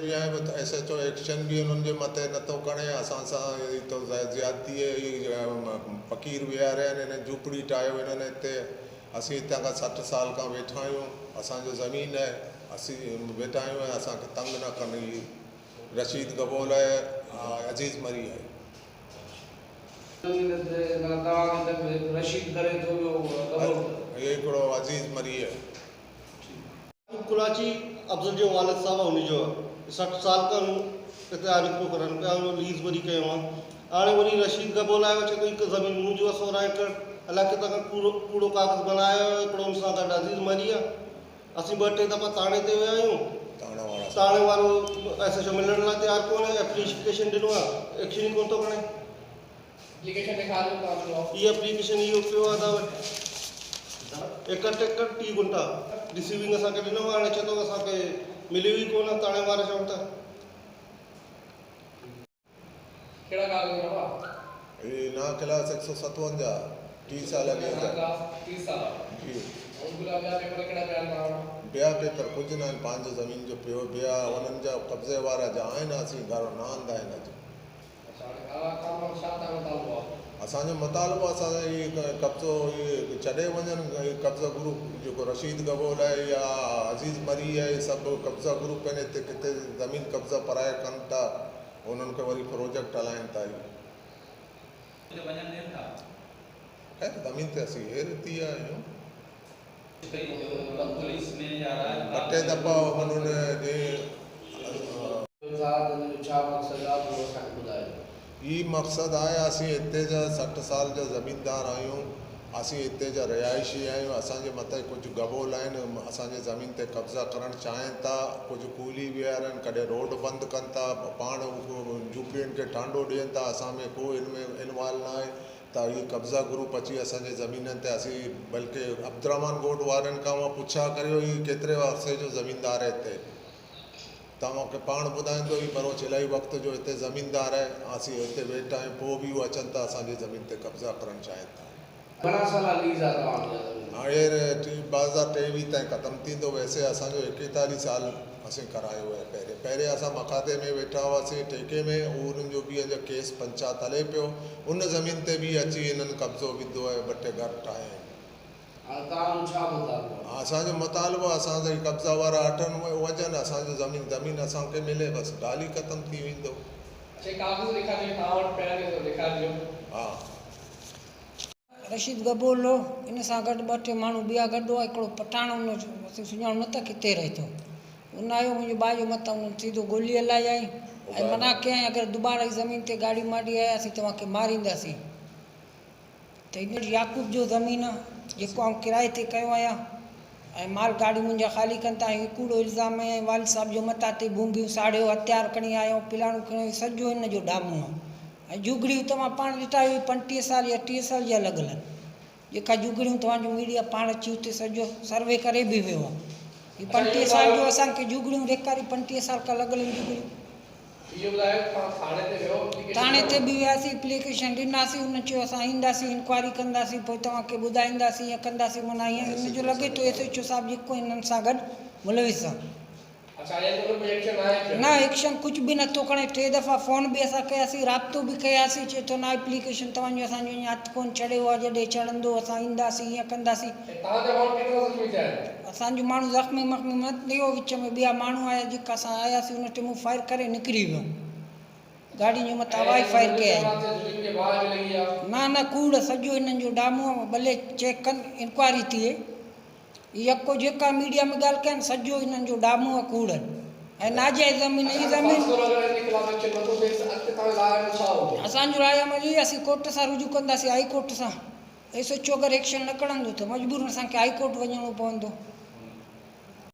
भी आहियूं S H O action भी उन्हनि जे मथे नथो खणे असां सां तो ज़्यादती फ़क़ीर विहारिया आहिनि हिन झूपड़ी ठाहियो हिननि हिते असीं हितां खां 60 साल खां वेठा आहियूं असांजो ज़मीन आहे असीं वेठा आहियूं ऐं असांखे तंग न कनि रशीद गबोल आहे अज़ीज़ मरी आहे ये हिकिड़ो अज़ीज़ मरी आहे कुलाची अफजल जो वालिद साहब उन जो 60 साल खां हिते आरिफ़ो करनि पिया लीज़ वरी कयो आहे हाणे वरी रशीद गबोल आयो चए थो हिकु ज़मीन मुंहिंजो आहे 16 एकड़ अलाए किथां खां कूड़ो कागज़ बनायो हिकिड़ो हुन सां गॾु अज़ीज़ मरी आहे असीं 2-3 दफ़ा थाणे ते विया आहियूं थाणे वारो एस एच ओ मिलण लाइ तयारु कोन्हे एप्लीकेशन ॾिनो आहे एक्शन ई कोन थो खणे हीअ एप्लीकेशन इहो पियो आहे तव्हां वटि 1 एकड़ 30 गुंठा रिसीविंग असांखे ॾिनो आहे हाणे चए थो असांखे मिलियो ई कोन थाणे वारा चवनि था कहिड़ा कागज़ ना क्लास 157 30 साल ॿिया पेपर कुझु न आहिनि पंहिंजो ज़मीन जो पियो ॿिया उन्हनि जा कब्ज़े वारा जा आहिनि असीं घर न आंदा आहिनि असांजो मुतालबो असांजो कब्ज़ो छॾे वञनि कब्ज़ा ग्रुप जेको रशीद गबोल आहे या अज़ीज़ मरी आहे सभु कब्ज़ा ग्रुप आहिनि हिते किथे ज़मीन कब्ज़ा पराए कनि था उन्हनि खे वरी प्रोजेक्ट हलाइनि था ज़मीन ते असीं हेरती आहियूं 2 दफ़ा उन्होंने ये मक़सदु आहे असीं हिते जा 60 साल जा ज़मीनदार आहियूं असीं हिते जा रहाइशी आहियूं असांजे मथे कुझु गबोल आहिनि असांजे ज़मीन ते कब्ज़ा करणु चाहिनि था कुझु कूली विहारनि कॾहिं रोड बंदि कनि था पाण झूपड़ियुनि खे टांडो ॾियनि था असां में कोई हिन में इनवॉल्व न आहे त इहे कब्ज़ा ग्रुप अची असांजे ज़मीननि ते असीं बल्कि अब्दुर्रहमान ॻोठ वारनि खां मां पुछा करियो ही केतिरे अरसे जो ज़मीनदार आहे हिते तव्हांखे पाण ॿुधाईंदो ई बरोच इलाही वक़्त जो हिते ज़मीनदार आहे असीं हिते वेठा आहियूं पोइ बि उहे अचनि था असांजी ज़मीन ते कब्ज़ा करणु चाहिनि था हाणे 2023 ताईं ख़तमु थींदो वैसे असांजो 41 साल असीं करायो आहे पहिरें असां मखाते में वेठा हुआसीं ठेके में उन्हनि जो बि अॼु केस पंचायत हले पियो उन ज़मीन ते बि अची हिननि कब्ज़ो विधो आहे 2 घर ठाहिया आहिनि असांजो मुतालबो असांजा कब्ज़ा वारा हटनि वञनि असांजो ज़मीन असांखे मिले बसि ॻाल्हि ई ख़तमु थी वेंदो हा रशीद गबोल इन सां गॾु 2-3 माण्हू ॿिया गॾु आहे हिकिड़ो पठाण उन सुञाणो न त किथे रहे थो उन आयो मुंहिंजे भाउ जो मथां उन्हनि सीधो गोली हलाई आई ऐं मना कयईं अगरि दुबारा ई ज़मीन ते गाड़ी मारी आयासीं तव्हांखे मारींदासीं त हीअ याकूब जो ज़मीन जेको आउं किराए ते कयो आहियां ऐं माल गाड़ी मुंहिंजा ख़ाली कनि था हीउ कूड़ो इल्ज़ाम आहे वालिद साहिब जो मथां ते भूंगियूं साड़ियो हथियार खणी आयो पिलाणूं खणी सॼो हिन जो डामो आहे ऐं जुगड़ियूं तव्हां पाण ॾिठा 25 साल या 30 साल जा लॻल आहिनि जेका जुगड़ियूं तव्हांजो मीडिया पाण अची उते सॼो सर्वे करे बि वियो आहे हीअ 35 साल जो असांखे जुगड़ियूं ॾेखारी 35 साल खां लॻल आहिनि जुगड़ियूं थाणे ते बि वियासीं एप्लीकेशन ॾिनासीं हुन चयो असां ईंदासीं इंक्वायरी कंदासीं पोइ तव्हांखे ॿुधाईंदासीं ईअं कंदासीं माना ईअं हिन जो लॻे थो एस एच ओ साहिबु जेको हिननि सां गॾु मुलविस आहे न एक्शन कुझु बि नथो खणे 3 दफ़ा फ़ोन बि असां कयासीं राब्तो बि कयासीं चए थो न एप्लीकेशन तव्हांजो असांजो हीअं हथु कोन चढ़ियो आहे जॾहिं चढ़ंदो असां ईंदासीं ईअं कंदासीं असांजो माण्हू ज़ख़्मी मत ॾियो विच में ॿिया माण्हू आया जेका असां आयासीं उन ते मूं फायर करे निकिरी वियो गाड़ी जे मथां हवाई फायर कया न कूड़ सॼो हिननि जो डामो भले चेक कनि इंक्वायरी थिए यको जेका मीडिया में ॻाल्हि कनि सॼो हिननि जो डामो आहे कूड़ ऐं नाजाइज़ ज़मीन ई ज़मीन असांजो राय अमल ई असीं कोर्ट सां रुजू कंदासीं हाई कोर्ट सां एस एच ओ अगरि एक्शन न खणंदो त मजबूरन असांखे हाई कोर्ट वञिणो पवंदो